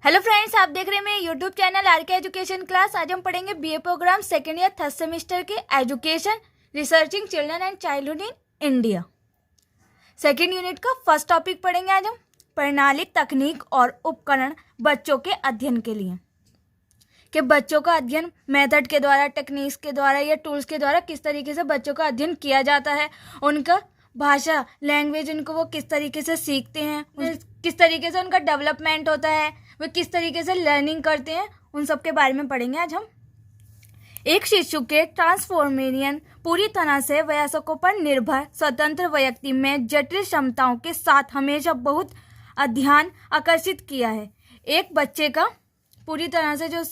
Hello friends, आप देख रहे हैं मेरे YouTube channel RK education class. आज हम पढ़ेंगे BA program second year third semester के education researching children and childhood in India second unit का फर्स्ट टॉपिक पढ़ेंगे। आज हम प्रणालिक तकनीक और उपकरण बच्चों के अध्ययन के लिए, कि बच्चों का अध्ययन मेथड के द्वारा, टेक्निक्स के द्वारा या टूल्स के द्वारा किस तरीके से बच्चों का अध्ययन किया जाता है, उनका भाषा लैंग्वेज उनको वो किस तरीके से सीखते हैं, किस तरीके से उनका डेवलपमेंट होता है, वे किस तरीके से लर्निंग करते हैं, उन सब के बारे में पढ़ेंगे आज हम। एक शिशु के ट्रांसफॉर्मेशन पूरी तरह से वयस्कों पर निर्भर स्वतंत्र व्यक्ति में जटिल क्षमताओं के साथ हमेशा बहुत ध्यान आकर्षित किया है। एक बच्चे का पूरी तरह से जो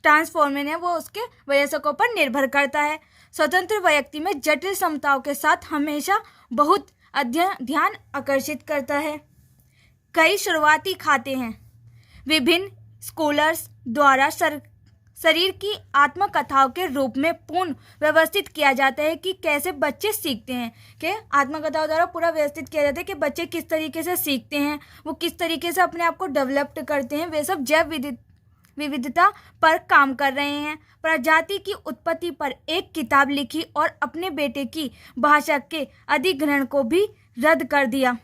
ट्रांसफॉर्मेशन है वो उसके वयस्कों पर निर्भर करता है। स्वतंत्र व्यक्ति में जटिल क्षमताओं के साथ हमेशा बहुत ध्यान आकर्षित करता है। कई शुरुआती खाते हैं। विभिन्न स्कॉलर्स द्वारा शरीर की आत्मकथाओं के रूप में पूर्ण व्यवस्थित किया जाता है कि कैसे बच्चे सीखते हैं, कि आत्मकथाओं द्वारा पूरा व्यवस्थित किया जाता है कि बच्चे किस तरीके से सीखते हैं, वो किस तरीके से अपने आप को डेवलप करते हैं। वे सब जैव विविधता पर काम कर रहे हैं। प्रजाति की उत्पत्ति पर एक किताब लिखी और अपने बेटे की भाषा के अधिग्रहण को भी रद्द कर दिया।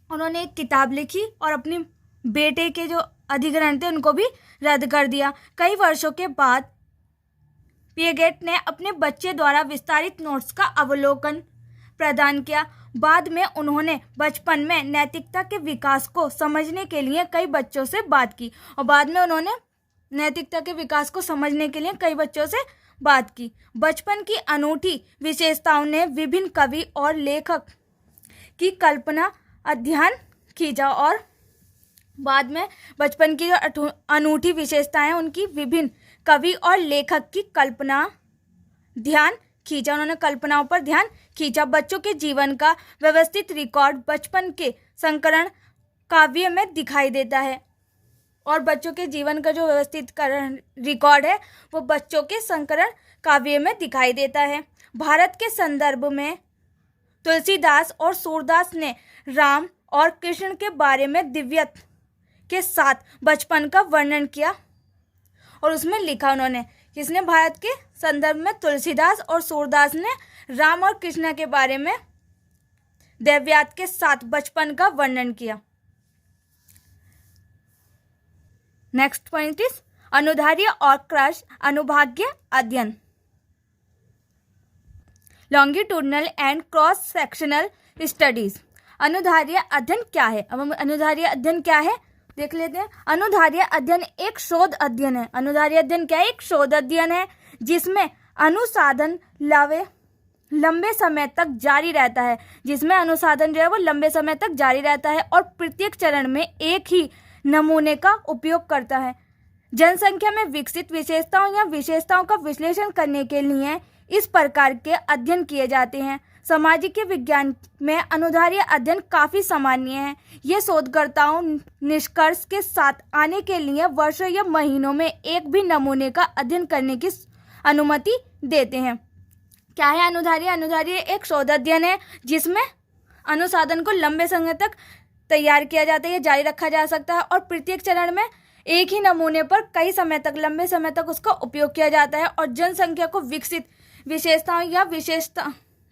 उन्होंने एक किताब लिखी और अपने बेटे के जो अधिग्रहण थे उनको भी रद्द कर दिया। कई वर्षों के बाद पिएगेट ने अपने बच्चे द्वारा विस्तारित नोट्स का अवलोकन प्रदान किया। बाद में उन्होंने बचपन में नैतिकता के विकास को समझने के लिए कई बच्चों से बात की बचपन की अनूठी विशेषताओं ने विभिन्न कवि और लेखक की कल्पना अध्ययन खींचा और बाद में बचपन की जो अनूठी विशेषताएं उनकी विभिन्न कवि और लेखक की कल्पना ध्यान खींचा। उन्होंने कल्पनाओं पर ध्यान खींचा। बच्चों के जीवन का व्यवस्थित रिकॉर्ड बचपन के संकरण काव्य में दिखाई देता है, और बच्चों के जीवन का जो व्यवस्थित रिकॉर्ड है वो बच्चों के संकरण काव्य में दिखाई देता है। भारत के संदर्भ में तुलसीदास और सूरदास ने राम और कृष्ण के बारे में दिव्यता के साथ बचपन का वर्णन किया और उसमें लिखा उन्होंने। किसने? भारत के संदर्भ में तुलसीदास और सूरदास ने राम और कृष्ण के बारे में दिव्यता के साथ बचपन का वर्णन किया। नेक्स्ट पॉइंट इज अनुधार्य और क्रश अनुभागीय अध्ययन, longitudinal and cross sectional studies. अनुधार्य अध्ययन क्या है? अब हम अनुधार्य अध्ययन क्या है देख लेते हैं। अनुधार्य अध्ययन एक शोध अध्ययन है। अनुधार्य अध्ययन क्या है? एक शोध अध्ययन है जिसमें अनुसंधान लंबे समय तक जारी रहता है, जिसमें अनुसंधान जो है वो लंबे समय तक जारी रहता है और प्रत्येक चरण में एक ही नमूने का उपयोग करता है। जनसंख्या में विकसित विशेषताओं या विशेषताओं का विश्लेषण करने के लिए इस प्रकार के अध्ययन किए जाते हैं। सामाजिक विज्ञान में अनुधार्य अध्ययन काफ़ी सामान्य है। ये शोधकर्ताओं निष्कर्ष के साथ आने के लिए वर्षों या महीनों में एक भी नमूने का अध्ययन करने की अनुमति देते हैं। क्या है अनुधार्य? अनुधार्य एक शोध अध्ययन है जिसमें अनुसंधान को लंबे समय तक तैयार किया जाता है, जारी रखा जा सकता है और प्रत्येक चरण में एक ही नमूने पर कई समय तक, लंबे समय तक उसका उपयोग किया जाता है। और जनसंख्या को विकसित विशेषताओं या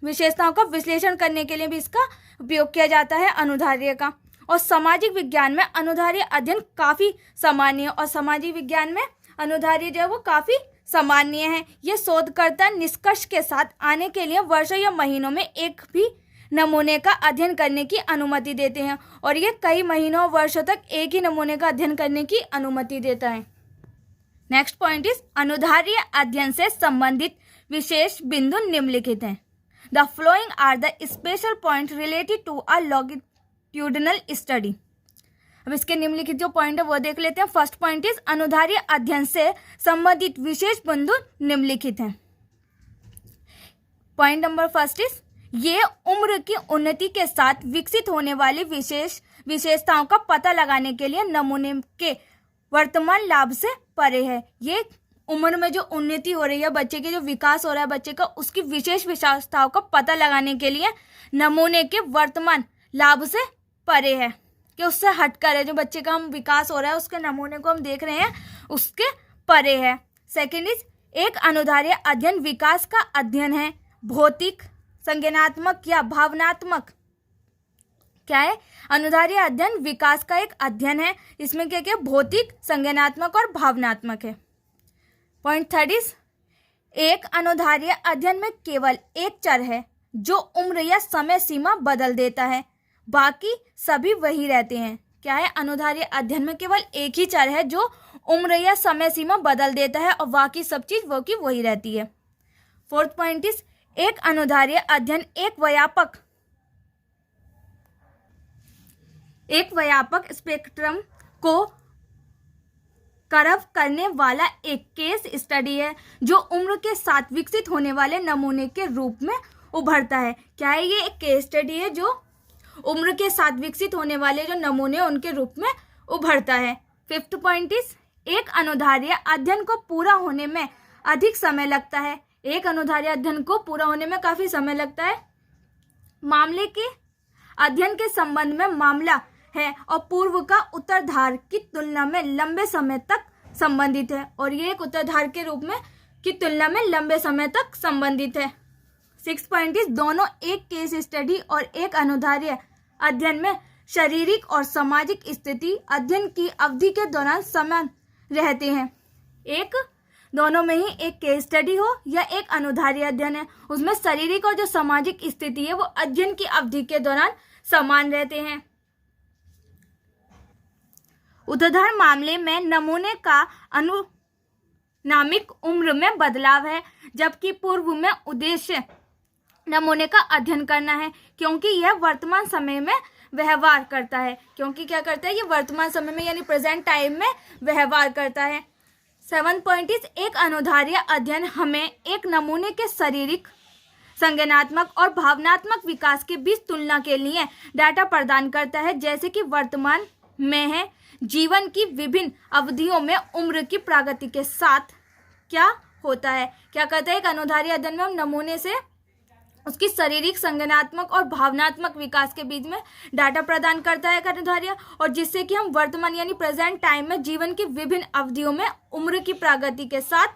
विशेषताओं का विश्लेषण करने के लिए भी इसका उपयोग किया जाता है अनुधार्य का। और सामाजिक विज्ञान में अनुधार्य अध्ययन काफ़ी सामान्य है, और सामाजिक विज्ञान में अनुधार्य जो है वो काफ़ी सामान्य है। ये शोधकर्ता निष्कर्ष के साथ आने के लिए वर्षों या महीनों में एक भी नमूने का अध्ययन करने की अनुमति देते हैं, और ये कई महीनों वर्षों तक एक ही नमूने का अध्ययन करने की अनुमति देता है। नेक्स्ट पॉइंट इज अनुधार्य अध्ययन से संबंधित विशेष बिंदु निम्नलिखित हैं। The following are the special point related to a longitudinal study. अब इसके निम्नलिखित जो पॉइंट है वो देख लेते हैं। फर्स्ट पॉइंट इज अनुधार्य अध्ययन से संबंधित विशेष बिंदु निम्नलिखित हैं। पॉइंट नंबर फर्स्ट इज ये उम्र की उन्नति के साथ विकसित होने वाली विशेषताओं का पता लगाने के लिए नमूने के वर्तमान लाभ से परे है। ये उम्र में जो उन्नति हो रही है, बच्चे के जो विकास हो रहा है बच्चे का, उसकी विशेष विशेषताओं का पता लगाने के लिए नमूने के वर्तमान लाभ से परे है। कि उससे हटकर है, जो बच्चे का हम विकास हो रहा है उसके नमूने को हम देख रहे हैं उसके परे है। सेकेंड इज एक अनुधार्य अध्ययन विकास का अध्ययन है, भौतिक, संज्ञानात्मक या भावनात्मक। क्या है? अनुधार्य अध्ययन विकास का एक अध्ययन है, इसमें क्या क्या भौतिक, संज्ञानात्मक और भावनात्मक है। पॉइंट थर्ड इज एक अनुधार्य अध्ययन में केवल एक चर है जो उम्र या समय सीमा बदल देता है, बाकी सभी वही रहते हैं। क्या है? अनुधार्य अध्ययन में केवल एक ही चर है जो उम्र या समय सीमा बदल देता है और बाकी सब चीज वो की वही रहती है। फोर्थ पॉइंट इज एक अनुधार्य अध्ययन एक व्यापक स्पेक्ट्रम को कवर करने वाला एक केस स्टडी है जो उम्र के साथ विकसित होने वाले नमूने के रूप में उभरता है। क्या है? ये एक केस स्टडी है जो उम्र के साथ विकसित होने वाले जो नमूने उनके रूप में उभरता है। फिफ्थ पॉइंट इज एक अनुधार्य अध्ययन को पूरा होने में अधिक समय लगता है। एक अनुधार्य अध्ययन को पूरा होने में काफी समय लगता है। मामले के अध्ययन के संबंध में मामला है और पूर्व का उत्तराधार की तुलना में लंबे समय तक संबंधित है, और ये एक उत्तराधार के रूप में की तुलना में लंबे समय तक संबंधित है। सिक्स पॉइंट इज दोनों एक केस स्टडी और एक अनुधार्य अध्ययन में शारीरिक और सामाजिक स्थिति अध्ययन की अवधि के दौरान समान रहते हैं। एक दोनों में ही एक केस स्टडी हो या एक अनुधार्य अध्ययन है, उसमें शारीरिक और जो सामाजिक स्थिति है वो अध्ययन की अवधि के दौरान समान रहते हैं। उत्तराधार मामले में नमूने का अनुनामिक उम्र में बदलाव है, जबकि पूर्व में उद्देश्य नमूने का अध्ययन करना है, क्योंकि यह वर्तमान समय में व्यवहार करता है। क्योंकि क्या करता है? ये वर्तमान समय में यानी प्रेजेंट टाइम में व्यवहार करता है। 7 पॉइंट इज एक अनुधार्य अध्ययन हमें एक नमूने के शारीरिक, संज्ञानात्मक और भावनात्मक विकास के बीच तुलना के लिए डाटा प्रदान करता है, जैसे कि वर्तमान में है, जीवन की विभिन्न अवधियों में उम्र की प्रगति के साथ क्या होता है। क्या करता है? एक अनुधार्य अध्ययन में हम नमूने से उसकी शारीरिक, संज्ञानात्मक और भावनात्मक विकास के बीच में डाटा प्रदान करता है अनुधार्य, और जिससे कि हम वर्तमान यानी प्रेजेंट टाइम में जीवन की विभिन्न अवधियों में उम्र की प्रगति के साथ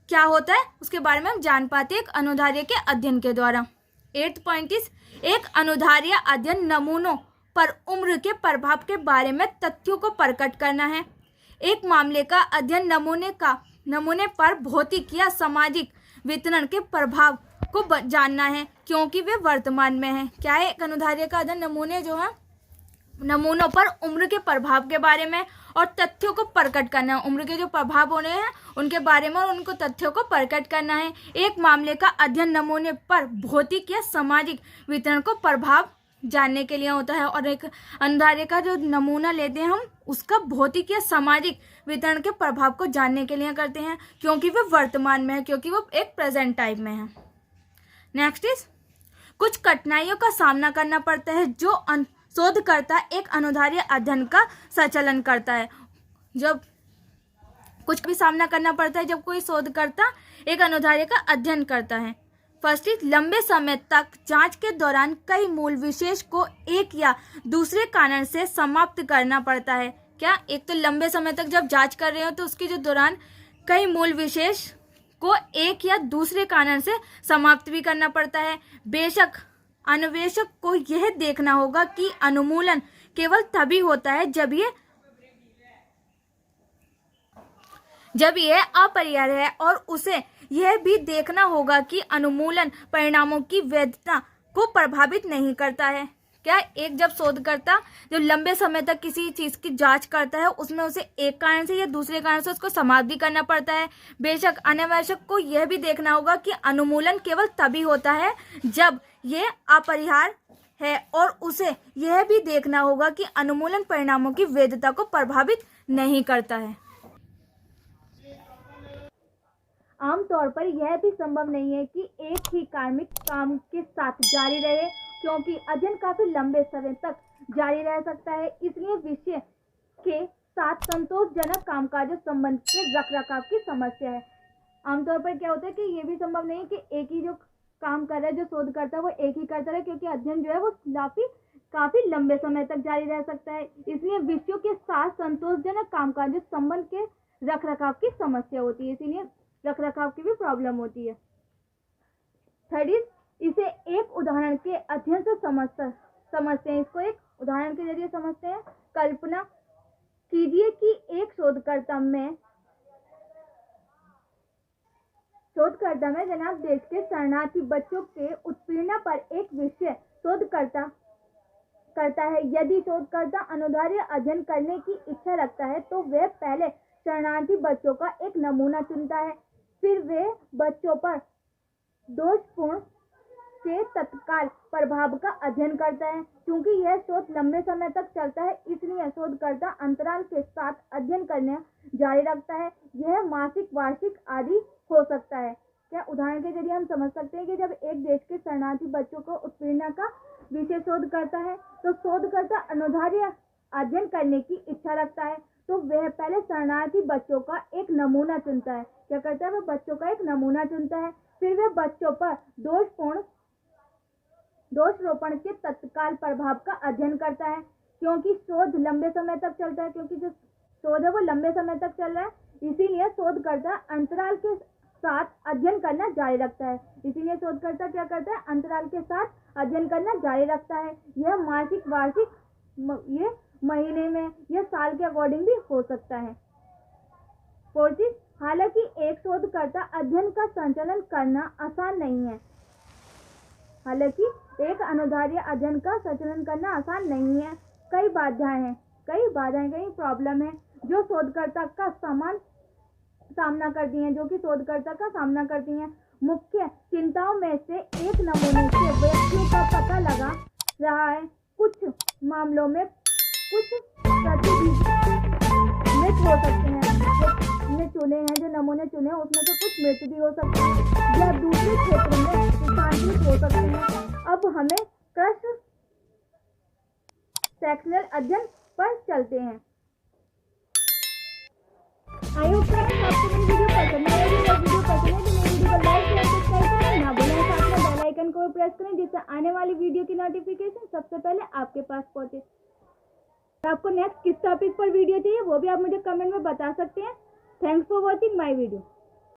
क्या होता है उसके बारे में हम जान पाते हैं एक अनुधार्य के अध्ययन के द्वारा। 8th पॉइंट इज एक अनुधार्य अध्ययन नमूनों पर उम्र के प्रभाव के बारे में तथ्यों को प्रकट करना है। एक मामले का अध्ययन नमूने पर भौतिक या सामाजिक वितरण के प्रभाव को जानना है, क्योंकि वे वर्तमान में है। क्या है? एक अनुधार्य का अध्ययन नमूने जो है नमूनों पर उम्र के प्रभाव के बारे में और तथ्यों को प्रकट करना है, उम्र के जो प्रभाव होने हैं उनके बारे में और उनको तथ्यों को प्रकट करना है। एक मामले का अध्ययन नमूने पर भौतिक या सामाजिक वितरण को प्रभाव जानने के लिए होता है, और एक अनुधार्य का जो नमूना लेते हैं हम उसका भौतिक या सामाजिक वितरण के प्रभाव को जानने के लिए करते हैं, क्योंकि वो वर्तमान में है, क्योंकि वो एक प्रेजेंट टाइम में है। नेक्स्ट इज कुछ कठिनाइयों का सामना करना पड़ता है जो शोधकर्ता एक अनुधार्य अध्ययन का संचालन करता है। जब कुछ भी सामना करना पड़ता है जब कोई शोधकर्ता एक अनुधार्य का अध्ययन करता है। फर्स्ट इज लंबे समय तक जांच के दौरान कई मूल विशेष को एक या दूसरे कारण से समाप्त करना पड़ता है। क्या? एक तो लंबे समय तक जब जांच कर रहे हो तो उसके जो दौरान कई मूल विशेष को एक या दूसरे कारण से समाप्त भी करना पड़ता है। बेशक अन्वेषक को यह देखना होगा कि अनुमूलन केवल तभी होता है जब यह अपरिहार्य है, और उसे यह भी देखना होगा कि अनुमूलन परिणामों की वैधता को प्रभावित नहीं करता है। क्या? एक जब शोधकर्ता जो लंबे समय तक किसी चीज की जांच करता है उसमें उसे एक कारण से या दूसरे कारण से उसको समाप्त भी करना पड़ता है। बेशक अन्वेषक को यह भी देखना होगा कि अनुमूलन केवल तभी होता है जब यह अपरिहार्य है, और उसे यह भी देखना होगा कि अनुमूलन परिणामों की वैधता को प्रभावित नहीं करता है। आमतौर पर यह भी संभव नहीं है कि एक ही कार्मिक काम के साथ जारी रहे, क्योंकि अध्ययन काफी लंबे समय तक जारी रह सकता है। इसलिए विषय के साथ संतोषजनक कामकाज संबंध के रखरखाव की समस्या है। आमतौर पर क्या होता है कि ये भी संभव नहीं है कि एक ही जो काम कर रहा है जो शोध करता है वो एक ही करता रहे, क्योंकि अध्ययन जो है वो काफी काफी लंबे समय तक जारी रह सकता है। इसलिए विषयों के साथ संतोषजनक कामकाज संबंध के रखरखाव की समस्या होती है, इसीलिए रखरखाव की भी प्रॉब्लम होती है। थर्ड इज, इसे एक उदाहरण के अध्ययन से समझते हैं। इसको एक उदाहरण के जरिए समझते हैं। कल्पना कीजिए कि एक शोधकर्ता में जनाब देश के शरणार्थी बच्चों के उत्पीड़न पर एक विषय शोध करता है। यदि शोधकर्ता अनुधार्य अध्ययन करने की इच्छा रखता है तो वह पहले शरणार्थी बच्चों का एक नमूना चुनता है, फिर वे बच्चों पर दोषपूर्ण के तत्काल प्रभाव का अध्ययन करता है। क्योंकि यह शोध लंबे समय तक चलता है, इसलिए शोधकर्ता अंतराल के साथ अध्ययन करना जारी रखता है। यह मासिक, वार्षिक आदि हो सकता है। क्या उदाहरण के जरिए हम समझ सकते हैं कि जब एक देश के शरणार्थी बच्चों को उत्पीड़न का विषय शोध करता है तो शोधकर्ता अनुधार्य अध्ययन करने की इच्छा रखता है, तो वह पहले शरणार्थी बच्चों का एक नमूना चुनता है। क्या करता है? वह बच्चों का एक नमूना चुनता है, फिर वह बच्चों पर दोषारोपण के तत्काल प्रभाव का अध्ययन करता है। क्योंकि शोध लंबे समय तक चलता है, क्योंकि जो शोध है वो लंबे समय तक चल रहा है, इसीलिए शोधकर्ता अंतराल के साथ अध्ययन करना जारी रखता है। इसीलिए शोधकर्ता क्या करता है? अंतराल के साथ अध्ययन करना जारी रखता है। यह मासिक, वार्षिक, ये महीने में या साल के अकॉर्डिंग भी हो सकता है। फोर्थ चीज, हालांकि एक शोधकर्ता अध्ययन का संचालन करना आसान नहीं है। एक अनुधार्य अध्ययन का संचालन करना आसान नहीं है। कई बाधाएं, कई प्रॉब्लम है जो शोधकर्ता का सामना करती हैं। मुख्य चिंताओं में से एक नमूने से व्यक्तियों का पता लगा रहा है। कुछ मामलों में कुछ मृत हो सकते हैं। जो नमूने चुने हैं उसमें से कुछ मृत भी हो सकते हैं या दूसरे क्षेत्र में स्थानांतरित हो सकते हैं। अब हमें क्रॉस सेक्शनल अध्ययन पर चलते हैं। आई होप आपको मेरी वीडियो पसंद आएगी। अगर वीडियो पसंद है तो मेरी वीडियो को लाइक शेयर सब्सक्राइब करना ना भूलें। साथ में बेल आइकन को प्रेस करें जिससे आने वाली वीडियो की नोटिफिकेशन सबसे पहले आपके पास पहुंचे। आपको नेक्स्ट किस टॉपिक पर वीडियो चाहिए वो भी आप मुझे कमेंट में बता सकते हैं। Thanks for watching my video.